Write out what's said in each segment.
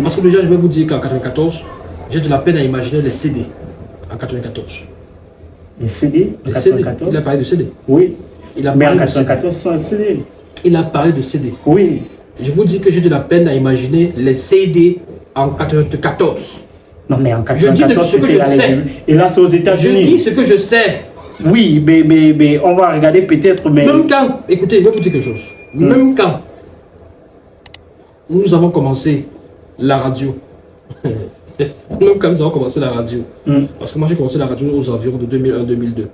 Parce que déjà, je vais vous dire qu'en 94, j'ai de la peine à imaginer les CD. En 94. Les CD en Les 94? CD. Il a parlé de CD. Oui. Il a Mais en parlé de CD. 94, c'est un CD. Il a parlé de CD. Oui. Je vous dis que j'ai de la peine à imaginer les CD en 94. Non, mais en Je dis 94, ce que c'était je sais. Et là, c'est aux Je États-Unis. dis ce que je sais. Oui, mais on va regarder peut-être, mais... Même quand, écoutez, je vais vous dire quelque chose. Même quand nous avons commencé la radio, même quand nous avons commencé la radio, parce que moi j'ai commencé la radio aux environs de 2001-2002.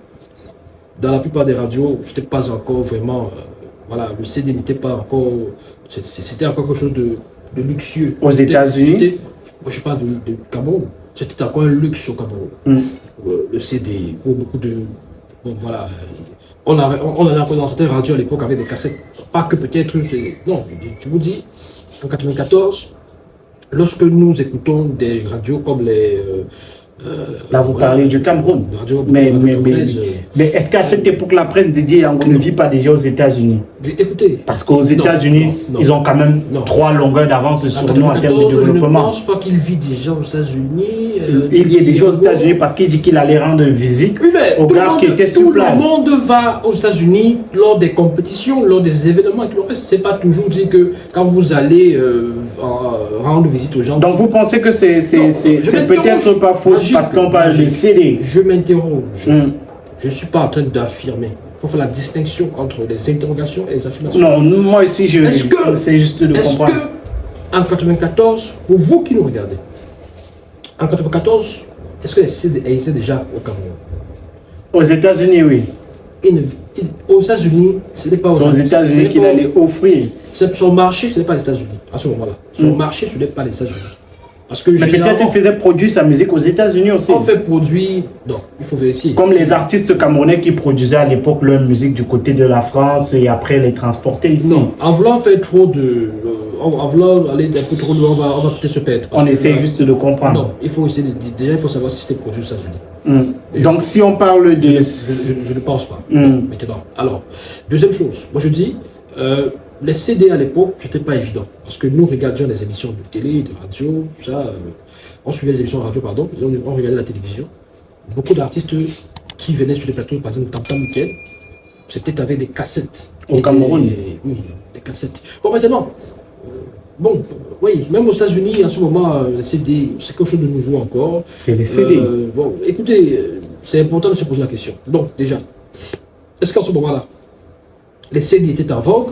Dans la plupart des radios, je n'étais pas encore vraiment, voilà, le CD n'était pas encore, c'était encore quelque chose de luxueux. Aux États-Unis? Moi je parle de Cameroun, c'était encore un luxe au Cameroun. Le CD, pour beaucoup de... Bon, voilà. On a dans certaines radios à l'époque avec des cassettes. Pas que peut-être. Non, je vous dis, en 94, lorsque nous écoutons des radios comme les. Là, vous parlez du Cameroun. Mais est-ce qu'à cette époque, la presse dédiée Yango ne vit pas déjà aux États-Unis? Écoutez. Parce qu'aux États-Unis, ils ont quand même 3 longueurs d'avance sur nous en termes de développement. Je ne pense pas qu'il vit déjà aux États-Unis. Il y est déjà aux États-Unis parce qu'il dit qu'il allait rendre visite aux gars qui étaient sur place. Tout le monde va aux États-Unis lors des compétitions, lors des événements et tout le reste. C'est pas toujours dit que quand vous allez rendre visite aux gens. Donc vous pensez que c'est peut-être pas faux parce qu'on parle de CD? Je m'interroge. Je ne suis pas en train d'affirmer. Il faut faire la distinction entre les interrogations et les affirmations. Non, moi aussi, c'est juste de comprendre. Est-ce que, en 94, pour vous qui nous regardez, en 94, est-ce que les CD existaient déjà au Cameroun? Aux États-Unis, oui. Aux États-Unis, ce n'est pas aux États-Unis qu'il allait offrir. Son marché, ce n'est pas les États-Unis, à ce moment-là. Son marché, ce n'est pas les États-Unis. Parce que mais peut-être qu'il faisait produire sa musique aux États-Unis aussi. On fait produire, non, il faut vérifier. Comme les artistes camerounais qui produisaient à l'époque leur musique du côté de la France et après les transporter ici. Non, en voulant faire trop de... en voulant aller un peu trop loin, on va peut-être se perdre. On essaie juste de comprendre. Non, il faut essayer déjà, il faut savoir si c'était produit aux États-Unis. Donc si on parle de... Je ne pense pas. Maintenant, alors, deuxième chose, moi je dis... les CD à l'époque, c'était pas évident. Parce que nous regardions les émissions de télé, de radio, tout ça. On suivait les émissions de radio, pardon, et on regardait la télévision. Beaucoup d'artistes qui venaient sur les plateaux, par exemple, Tam Tam Mikel, c'était avec des cassettes. Au Cameroun? Oui, des cassettes. Bon, maintenant, oui, même aux États-Unis, en ce moment, les CD, c'est quelque chose de nouveau encore. C'est les CD. Bon, écoutez, c'est important de se poser la question. Donc, déjà, est-ce qu'en ce moment-là, les CD étaient en vogue?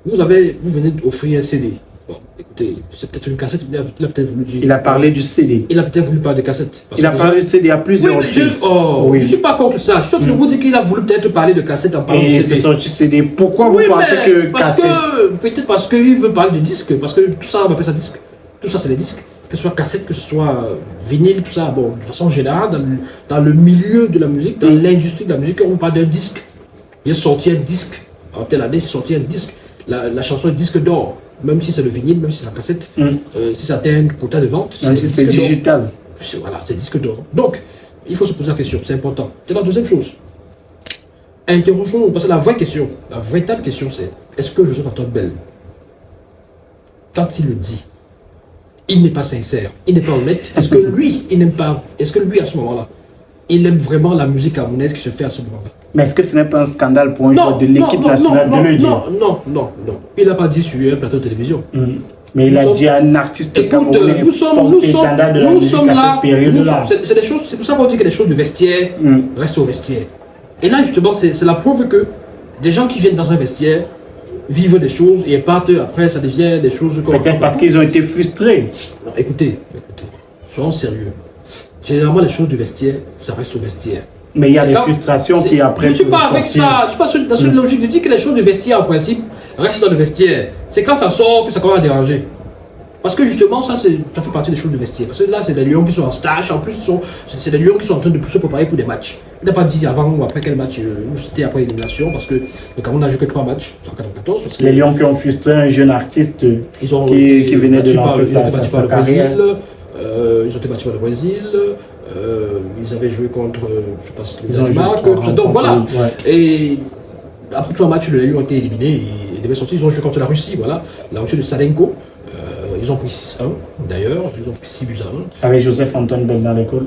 Vous venez d'offrir un CD. Bon, écoutez, c'est peut-être une cassette, il a peut-être voulu dire. Il a parlé du CD. Il a peut-être voulu parler de cassette. Il a parlé de CD à plusieurs reprises. Je ne suis pas contre ça. Je suis en train de vous dire qu'il a voulu peut-être parler de cassette en parlant de CD. Et c'est sorti CD. Pourquoi vous pensez que cassette? Peut-être parce qu'il veut parler de disque. Parce que tout ça, on appelle ça disque. Tout ça, c'est des disques. Que ce soit cassette, que ce soit vinyle, tout ça. Bon, de façon générale, dans le milieu de la musique, dans l'industrie de la musique, on parle d'un disque. Il est sorti un disque. En telle année, il est sorti un disque. La chanson est disque d'or. Même si c'est le vinyle, même si c'est la cassette, si ça atteint un quota de vente, même si c'est digital. Voilà, c'est disque d'or. Donc, il faut se poser la question, c'est important. C'est la deuxième chose. Interrogeons, parce que la vraie question, la véritable question, c'est est-ce que Joseph Antoine Bell, quand il le dit, il n'est pas sincère, il n'est pas honnête, est-ce que lui, il n'aime pas, est-ce que lui, à ce moment-là, il aime vraiment la musique camerounaise qui se fait à ce moment-là? Mais est-ce que ce n'est pas un scandale pour un joueur de l'équipe nationale de le dire? Non. Il n'a pas dit sur un plateau de télévision. Mais il a dit à un artiste camerounais nous sommes là. C'est des choses, c'est pour ça qu'on dit que les choses du vestiaire restent au vestiaire. Et là, justement, c'est la preuve que des gens qui viennent dans un vestiaire vivent des choses et partent après, ça devient des choses comme... Peut-être parce qu'ils ont été frustrés. Non, écoutez, soyons sérieux. Généralement, les choses du vestiaire, ça reste au vestiaire. Mais il y a des frustrations qui après... Je ne suis pas avec ça, je ne suis pas dans cette logique. Je dis que les choses du vestiaire, en principe, restent dans le vestiaire. C'est quand ça sort que ça commence à déranger. Parce que justement, ça fait partie des choses du vestiaire. Parce que là, c'est des lions qui sont en stage. En plus, c'est des lions qui sont en train de se préparer pour des matchs. Il n'a pas dit avant ou après quel match, ou c'était après l'élimination. Parce que le Cameroun n'a joué que 3 matchs en 94. Parce que les lions qui ont frustré un jeune artiste qui venait de lancer sa carrière. Ils ont été battus par le Brésil. Ils avaient joué contre, je ne sais pas si c'était le Danemark. Donc voilà. Et après 3 matchs, les lions ont été éliminés. Ils devaient sortir. Ils ont joué contre la Russie. Voilà. La Russie de Salenko. Ils ont pris 6-1 d'ailleurs, ils ont pris 6 buts à 1. Avec Joseph-Antoine Bell dans l'école.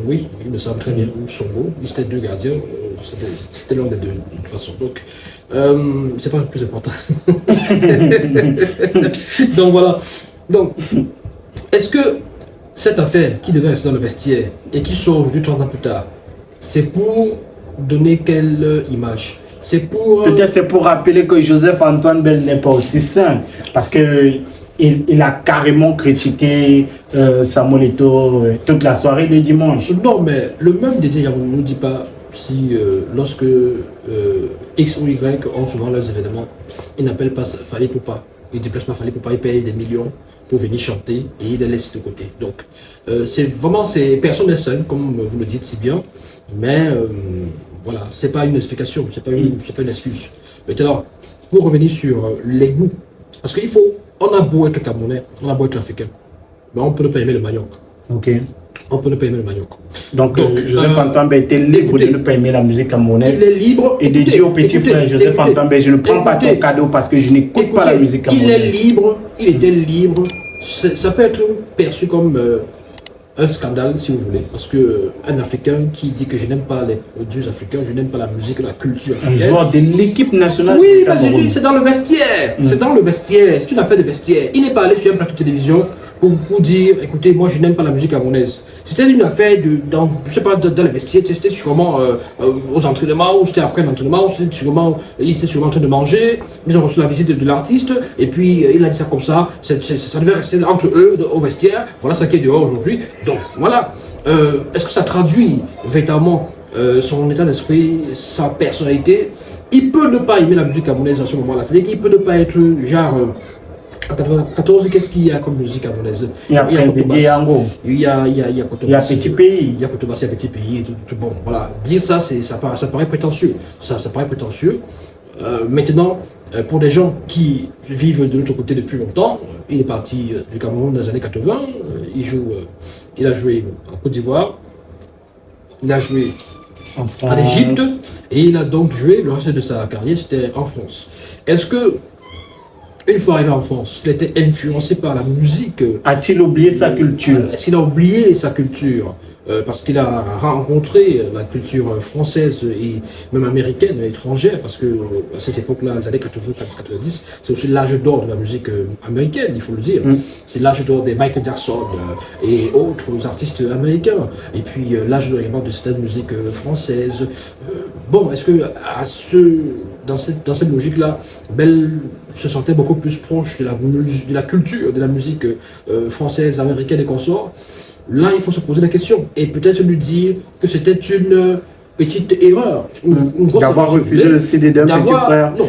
Oui, il me semble très bien. Songo, ils étaient 2 gardiens. C'était l'un des deux, de toute façon. Donc, c'est pas le plus important. Donc voilà. Donc, est-ce que cette affaire qui devait rester dans le vestiaire et qui sort aujourd'hui 30 ans plus tard, c'est pour donner quelle image? C'est pour... Peut-être c'est pour rappeler que Joseph-Antoine Bell n'est pas aussi simple. Parce que il a carrément critiqué Samuel Eto'o toute la soirée le dimanche. Non, mais le même Dédé Yamou ne nous dit pas si lorsque X ou Y ont souvent leurs événements, ils n'appellent pas Fally Poupa, ils ne déplacent pas Fally Poupa, ils payent des millions pour venir chanter et ils les laissent de côté. Donc, c'est vraiment, personne n'est seul, comme vous le dites si bien, mais voilà, c'est pas une explication, c'est pas une excuse. Maintenant, pour revenir sur les goûts, parce qu'il faut, on a beau être Camerounais, on a beau être africain, mais on peut ne pas aimer le manioc. Ok. On peut ne pas aimer le manioc. Donc Joseph-Antoine Bell était libre de ne pas aimer la musique camerounaise. Il est libre. Et de dire au petit frère Joseph-Antoine Bell, je ne prends pas ton cadeau parce que je n'écoute pas la musique camerounaise. Il est libre, il était libre. Ça peut être perçu comme un scandale, si vous voulez. Parce qu'un Africain qui dit que je n'aime pas les produits africains, je n'aime pas la musique, la culture africaine. Un joueur de l'équipe nationale. Oui, mais c'est dans le vestiaire. C'est dans le vestiaire. C'est une affaire de vestiaire. Il n'est pas allé sur un plateau de télévision pour dire, écoutez, moi je n'aime pas la musique camerounaise. C'était une affaire dans le vestiaire, c'était sûrement aux entraînements, ou c'était après l'entraînement, ils étaient sûrement en train de manger, ils ont reçu la visite de l'artiste, et puis il a dit ça comme ça, ça devait rester entre eux, au vestiaire, voilà ce qui est dehors aujourd'hui. Donc voilà, est-ce que ça traduit véritablement son état d'esprit, sa personnalité? Il peut ne pas aimer la musique camerounaise à ce moment-là, c'est-à-dire qu'il peut ne pas être genre... En 94, qu'est-ce qu'il y a comme musique camerounaise? Il y a Didier Yango. Il y a Il y a Petit Pays. Il y a Kotobassi, il y a Petit Pays. Bon, voilà. Dire ça, ça paraît prétentieux. Ça paraît prétentieux. Maintenant, pour des gens qui vivent de l'autre côté depuis longtemps, il est parti du Cameroun dans les années 80. Il a joué en Côte d'Ivoire. Il a joué en Égypte. Et il a donc joué le reste de sa carrière, c'était en France. Est-ce que une fois arrivé en France, il était influencé par la musique? A-t-il oublié sa culture? Est-ce qu'il a oublié sa culture? Parce qu'il a rencontré la culture française et même américaine, étrangère, parce que à ces époques-là, les années 80-90, c'est aussi l'âge d'or de la musique américaine, il faut le dire. C'est l'âge d'or des Michael Jackson et autres artistes américains. Et puis l'âge d'or également de certaines musiques françaises. Bon, est-ce que dans cette logique-là, Bell se sentait beaucoup plus proche de la culture, de la musique française, américaine et consorts? Là, il faut se poser la question et peut-être lui dire que c'était une petite erreur. D'avoir refusé le CD d'un petit frère. Non.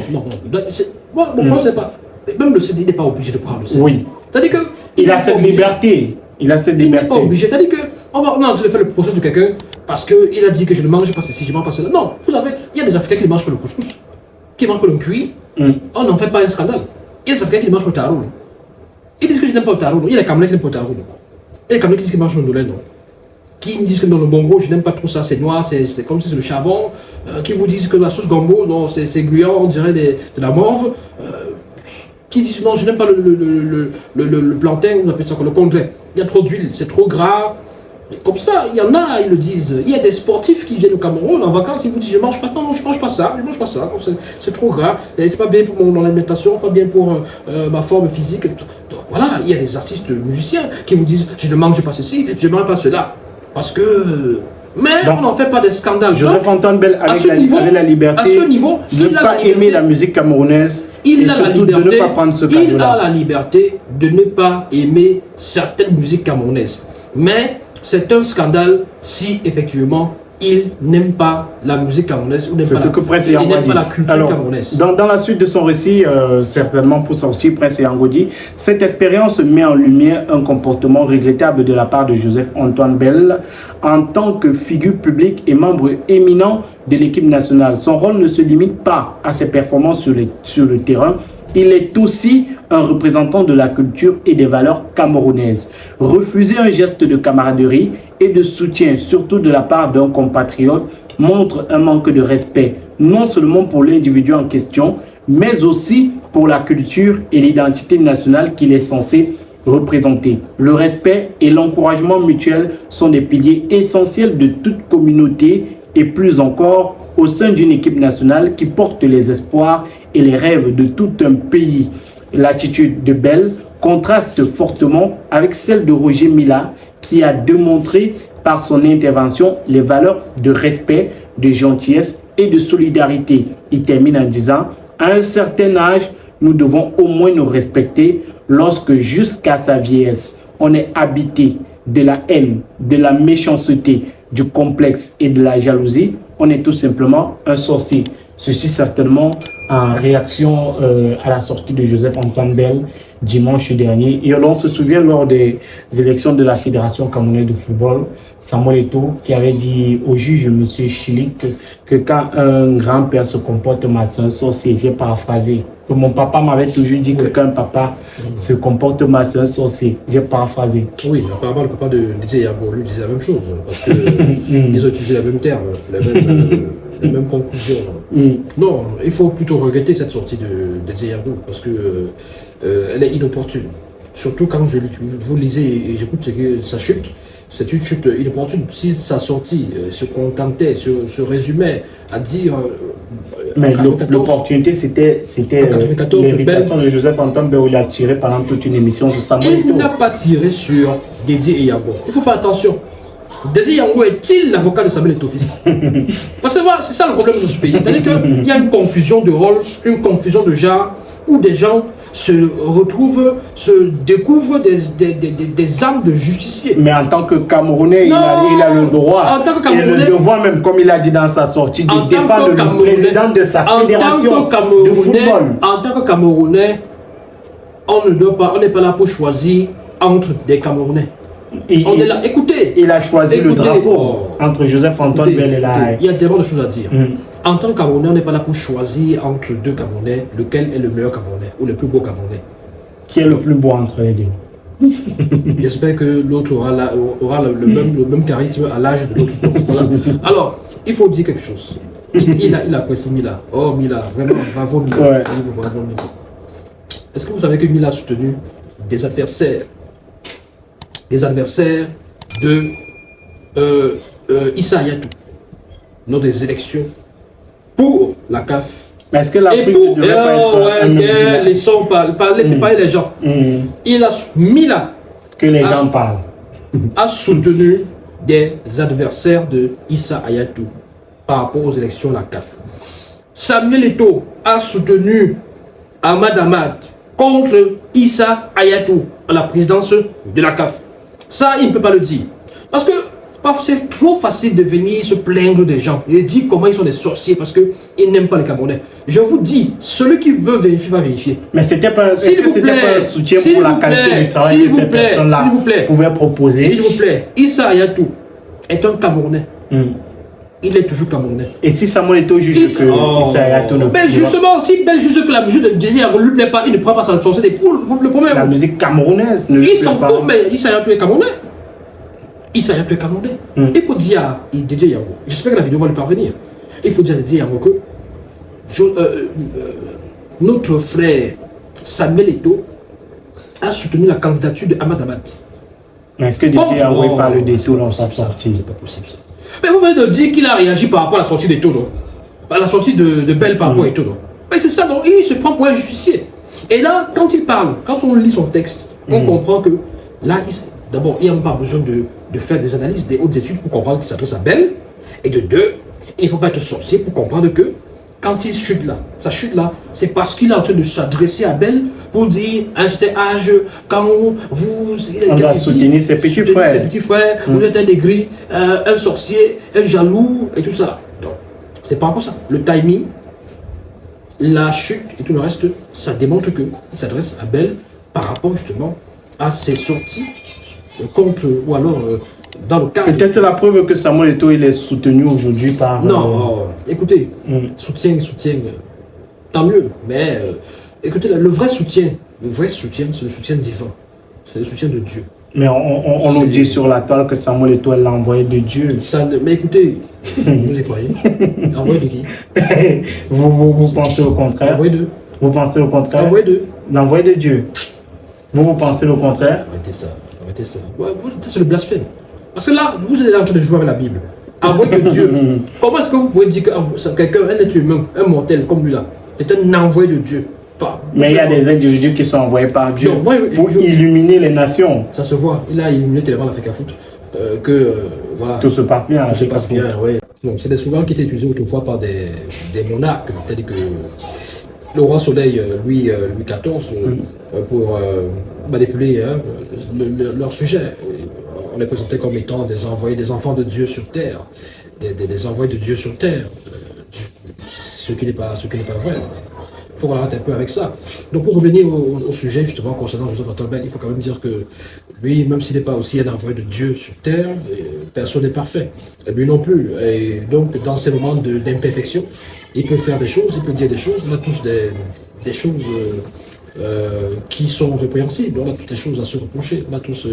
Moi, mon problème, c'est pas... Même le CD n'est pas obligé de prendre le CD. Oui. C'est-à-dire que... Il a cette liberté. Il a cette liberté. Il n'est pas obligé. C'est-à-dire que... Non, je vais faire le procès de quelqu'un parce qu'il a dit que je ne mange pas ceci, je ne mange pas cela. Non, vous savez, il y a des Africains qui ne mangent pas le couscous, qui mangent pas le cuit. On n'en fait pas un scandale. Il y a des Africains qui ne mangent pas le taroul. Ils disent que je n'aime pas le taroul. Il y a des Camerounais qui n'aiment pas le taroul. Il y a des Camerounais qui disent qu'ils mangent le ndolé, non. Qui me disent que dans le bongo, je n'aime pas trop ça, c'est noir, c'est comme si c'est le charbon. Qui vous disent que la sauce gombo, non, c'est gluant, on dirait de la morve. Qui disent non, je n'aime pas le plantain, on appelle ça le congé. Il y a trop d'huile, c'est trop gras. Et comme ça, il y en a, ils le disent. Il y a des sportifs qui viennent au Cameroun en vacances, ils vous disent je mange pas, non, je mange pas ça, c'est trop gras, c'est pas bien pour mon alimentation, pas bien pour ma forme physique. Donc voilà, il y a des artistes musiciens qui vous disent je ne mange pas ceci, je ne mange pas cela. Parce que... Mais donc, on n'en fait pas des scandales. Joseph-Antoine Bell avait la liberté de ne pas aimer la musique camerounaise et surtout de ne pas prendre ce cadeau-là. Il a la liberté de ne pas aimer certaines musiques camerounaises. Mais c'est un scandale si effectivement il n'aime pas la musique camerounaise ou n'aime pas la culture camerounaise. Dans la suite de son récit, certainement pour sortir Prince Yango dit, cette expérience met en lumière un comportement regrettable de la part de Joseph-Antoine Bell en tant que figure publique et membre éminent de l'équipe nationale. Son rôle ne se limite pas à ses performances sur le terrain. Il est aussi un représentant de la culture et des valeurs camerounaises. Refuser un geste de camaraderie et de soutien, surtout de la part d'un compatriote, montre un manque de respect, non seulement pour l'individu en question, mais aussi pour la culture et l'identité nationale qu'il est censé représenter. Le respect et l'encouragement mutuel sont des piliers essentiels de toute communauté et plus encore au sein d'une équipe nationale qui porte les espoirs et les rêves de tout un pays. L'attitude de Bell contraste fortement avec celle de Roger Mila qui a démontré par son intervention les valeurs de respect, de gentillesse et de solidarité. Il termine en disant « À un certain âge, nous devons au moins nous respecter lorsque jusqu'à sa vieillesse, on est habité de la haine, de la méchanceté, du complexe et de la jalousie, on est tout simplement un sorcier. » Ceci certainement en réaction à la sortie de Joseph-Antoine Bell dimanche dernier. Et l'on se souvient lors des élections de la Fédération camerounaise de football, Samuel Eto'o qui avait dit au juge M. Chilik que quand un grand-père se comporte mal, c'est un sorcier. J'ai paraphrasé. Mon papa m'avait toujours dit que quand un papa se comporte mal, c'est un sorcier. J'ai paraphrasé. Oui, apparemment le papa de Didier Yago lui disait la même chose, parce que ils ont utilisé les mêmes termes, les mêmes conclusions. Non, il faut plutôt regretter cette sortie de Didier Yago, parce que elle est inopportune. Surtout quand vous lisez et j'écoute sa chute, c'est une chute inopportune. Si sa sortie se contentait, se résumait à dire... Mais l'opportunité, c'était l'invitation de Joseph-Antoine Bell où il a tiré pendant toute une émission sur Samuel Eto'o. Il n'a pas tiré sur Dédié Yago. Il faut faire attention. Dédié Yago est-il l'avocat de Samuel Eto'o fils? Parce que c'est ça le problème de ce pays. C'est-à-dire qu'il y a une confusion de rôle, une confusion de genre, où des gens se retrouvent, se découvrent des armes de justicier. Mais en tant que Camerounais, il a le droit et le devoir, même comme il a dit dans sa sortie, de défendre le président de sa fédération de football. En tant que Camerounais, on n'est pas là pour choisir entre des Camerounais. On est là. Écoutez. Il a choisi le drapeau entre Joseph-Antoine Bell et la... Il y a tellement de choses à dire. En tant que Camerounais, on n'est pas là pour choisir entre deux Camerounais, lequel est le meilleur Camerounais ou le plus beau Camerounais. Qui est le plus beau entre les deux? J'espère que l'autre aura le même charisme à l'âge de l'autre. Voilà. Alors, il faut dire quelque chose. Il apprécie Mila. Oh Mila, vraiment, bravo Mila. Ouais. Bravo Mila. Est-ce que vous savez que Mila a soutenu des adversaires de Issa Hayatou lors des élections pour la CAF? Mais est-ce que l'Afrique ne devrait pas être laissons parler les gens. Il a Mila que les gens parlent. A soutenu des adversaires de Issa Hayatou par rapport aux élections de la CAF. Samuel Eto'o a soutenu Ahmad Ahmad contre Issa Hayatou à la présidence de la CAF. Ça, il ne peut pas le dire. Parce que parfois, c'est trop facile de venir se plaindre des gens et dire comment ils sont des sorciers parce qu'ils n'aiment pas les Camerounais. Je vous dis, celui qui veut vérifier va vérifier. Mais c'était pas, pas un soutien pour la qualité du travail que ces personnes-là pouvaient proposer. S'il vous plaît, Issa Hayatou est un Camerounais. Il est toujours Camerounais. Et si Samuel Eto'o juge que Issa Hayatou ne peut pas... Justement, si Bell juge que la musique de Didier Yago ne lui plaît pas, il ne prend pas sa chanson des poules. Le problème. La musique camerounaise ne lui plaît pas. Il s'en fout, mais Issa Hayatou est Camerounais. Issa Hayatou est Camerounais. Il faut dire à Didier Yago, j'espère que la vidéo va lui parvenir. Il faut dire à Didier Yago que notre frère Samuel Eto'o a soutenu la candidature de Ahmad Ahmad. Mais est-ce que Didier Yago parle d'Eto'o dans sa sortie? C'est pas possible ça. Mais vous venez de dire qu'il a réagi par rapport à la sortie d'Eto'o, non? À la sortie de Bell par rapport à Eto'o, non? Mais c'est ça, non? Il se prend pour un justicier. Et là, quand il parle, quand on lit son texte, on comprend que là, d'abord, il n'y a pas besoin de faire des analyses, des hautes études pour comprendre qu'il s'adresse à Bell. Et de deux, il ne faut pas être sorcier pour comprendre que quand il chute là, sa chute là, c'est parce qu'il est en train de s'adresser à Bell pour dire à un certain âge, quand vous... On doit soutenir ses petits frères. Vous êtes un aigri, un sorcier, un jaloux et tout ça. Donc, c'est par rapport à ça. Le timing, la chute et tout le reste, ça démontre qu'il s'adresse à Bell par rapport justement à ses sorties contre, ou alors dans le cadre... Peut-être la preuve que Samuel Eto'o il est soutenu aujourd'hui par... Non, écoutez, soutien, tant mieux, mais écoutez, le vrai soutien, c'est le soutien divin, c'est le soutien de Dieu. Mais on nous dit sur la toile que Samuel Eto'o l'a envoyé de Dieu. Mais écoutez, vous y croyez? Envoyé de qui? Vous pensez au contraire? Envoyé de Vous pensez au contraire? L'envoyé de Dieu. Vous pensez le contraire? Arrêtez ça, arrêtez ça. Ouais, c'est le blasphème. Parce que là, vous êtes en train de jouer avec la Bible. Envoyé de Dieu. Comment est-ce que vous pouvez dire que quelqu'un, un être humain, un mortel comme lui là, est un envoyé de Dieu? Mais il y a des individus qui sont envoyés par Dieu pour illuminer les nations. Ça se voit. Il a illuminé tellement l'Afrique à foot voilà. Tout se passe bien. Tout se passe bien, oui. C'est des slogans qui étaient utilisés autrefois par des monarques, tels que le roi Soleil, Louis XIV, pour manipuler leur sujet. On les présentait comme étant des envoyés, des enfants de Dieu sur terre, des envoyés de Dieu sur terre, ce qui n'est pas vrai. Il faut qu'on arrête un peu avec ça. Donc pour revenir au sujet justement concernant Joseph-Antoine Bell, il faut quand même dire que lui, même s'il n'est pas aussi un envoyé de Dieu sur terre, personne n'est parfait. Et lui non plus. Et donc dans ces moments d'imperfection, il peut faire des choses, il peut dire des choses. On a tous des choses qui sont répréhensibles. On a toutes des choses à se reprocher. On a tous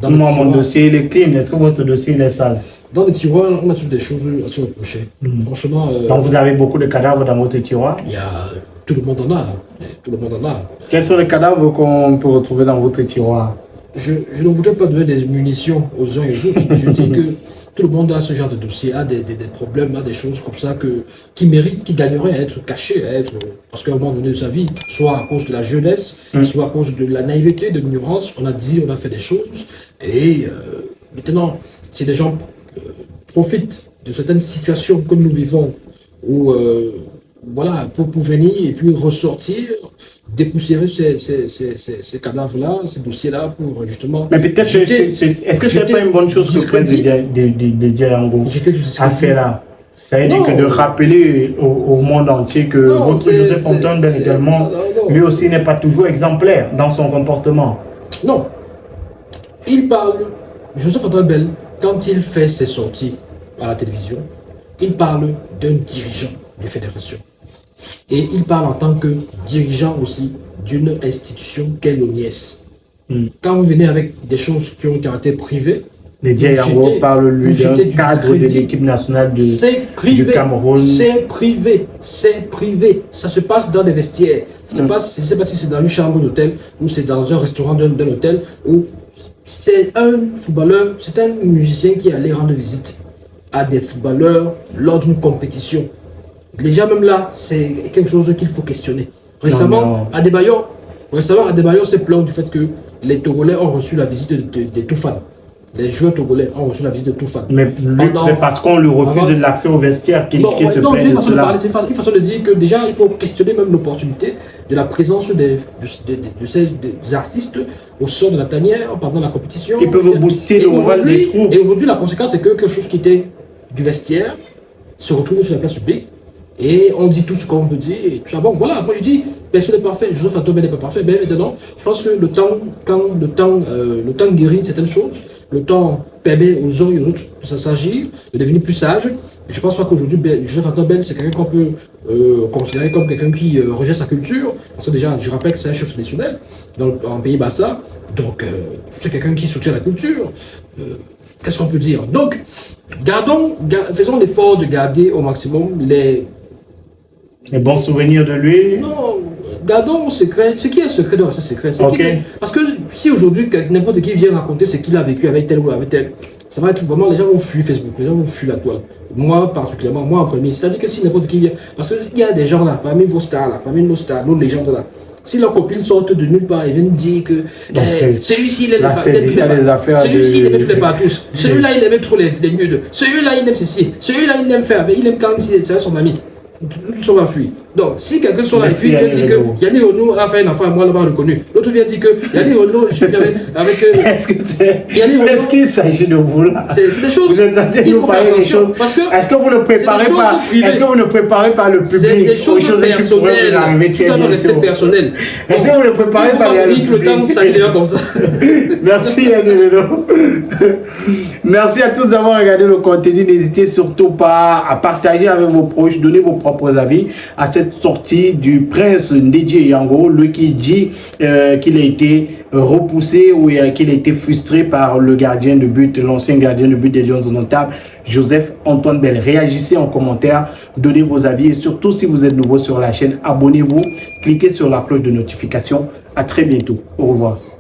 moi, mon dossier il est clean. Est-ce que votre dossier il est sale? Dans les tiroirs, on a tous des choses à se reprocher. Franchement. Donc vous avez beaucoup de cadavres dans votre tiroir? Il y a tout le monde en a. Tout le monde en a. Quels sont les cadavres qu'on peut retrouver dans votre tiroir? Je ne voudrais pas donner des munitions aux uns et aux autres. Je dis que tout le monde a ce genre de dossier, a des problèmes, a des choses comme ça qui méritent, qui gagneraient à être cachées, parce qu'à un moment donné de sa vie, soit à cause de la jeunesse, soit à cause de la naïveté, de l'ignorance, on a fait des choses. Et maintenant, si des gens profitent de certaines situations que nous vivons, où voilà, pour venir et puis ressortir, dépoussiérer ces cadavres-là, ces dossiers-là, pour justement... Mais peut-être, est-ce que c'est pas une bonne chose que le président de Django a fait là? Ça veut dire que de rappeler au monde entier que votre Joseph-Antoine Bell également, lui aussi n'est pas toujours exemplaire dans son comportement. Non. Il parle, Joseph-Antoine Bell, quand il fait ses sorties à la télévision, il parle d'un dirigeant de fédération. Et il parle en tant que dirigeant aussi d'une institution qu'est l'ONIES. Quand vous venez avec des choses qui ont été privées, Yango parle lui d'un cadre de l'équipe nationale du Cameroun. C'est privé, c'est privé. Ça se passe dans des vestiaires. Je ne sais pas si c'est dans une chambre d'hôtel ou c'est dans un restaurant d'un hôtel où c'est un footballeur, c'est un musicien qui est allé rendre visite à des footballeurs lors d'une compétition. Déjà même là, c'est quelque chose qu'il faut questionner. Récemment, Adebayor s'est plaint du fait que les Togolais ont reçu la visite de Toufan. Les joueurs togolais ont reçu la visite de Toufan. Mais c'est parce qu'on lui refuse l'accès au vestiaire qu'il se plaint de cela. C'est une façon de dire que déjà, il faut questionner même l'opportunité de la présence de ces artistes au sort de la tanière pendant la compétition. Ils peuvent booster le moral des troupes. Et aujourd'hui, la conséquence, c'est que quelque chose qui était du vestiaire se retrouve sur la place publique. Et on dit tout ce qu'on peut dire. Et tout ça. Bon, voilà, moi je dis, personne n'est parfait. Joseph-Antoine Bell n'est pas parfait. Mais maintenant, je pense que le temps guérit certaines choses. Le temps permet aux uns et aux autres de s'agir, de devenir plus sage. Et je ne pense pas qu'aujourd'hui, Joseph-Antoine Bell, c'est quelqu'un qu'on peut considérer comme quelqu'un qui rejette sa culture. Parce que déjà, je rappelle que c'est un chef traditionnel en pays Bassa. Donc, c'est quelqu'un qui soutient la culture. Qu'est-ce qu'on peut dire? Donc, faisons l'effort de garder au maximum les bons souvenirs de lui. Non, gardons secret. Ce qui est secret doit rester secret. Parce que si aujourd'hui, n'importe qui vient raconter ce qu'il a vécu avec tel ou avec tel, ça va être vraiment, les gens vont fuir Facebook, les gens vont fuir la toile. Moi, particulièrement, moi en premier. C'est-à-dire que si n'importe qui vient, parce qu'il y a des gens là, parmi vos stars là, parmi nos stars, nos légendes là, si leurs copines sortent de nulle part et viennent dire que celui-ci, il aime celui-ci, il aime tous les partous. Celui-là, il aime trop les nudes. Celui-là, il aime ceci. Celui-là, il aime faire avec. Il aime quand c'est son ami. Nous sommes à fuir. Donc, si quelqu'un sont là et puis il vient dire que Yannick Renaud a fait un enfant, moi, là-bas, reconnu. L'autre vient dire que Yannick Renaud, je suis avec Est-ce qu'il s'agit de vous là? C'est des choses. Vous êtes en train de nous parler des choses. Est-ce que vous ne préparez pas le public? C'est des choses personnelles. Qui doivent rester personnelles. Est-ce que vous ne préparez pas le temps s'améliore comme ça? Merci Yannick Renaud. Merci à tous d'avoir regardé le contenu. N'hésitez surtout pas à partager avec vos proches, donner vos propres avis à cette cette sortie du prince Ndidi Yango, lui qui dit qu'il a été repoussé ou qu'il a été frustré par le gardien de but, l'ancien gardien de but des Lions indomptables, Joseph-Antoine Bell. Réagissez en commentaire, donnez vos avis et surtout si vous êtes nouveau sur la chaîne, abonnez-vous, cliquez sur la cloche de notification. À très bientôt. Au revoir.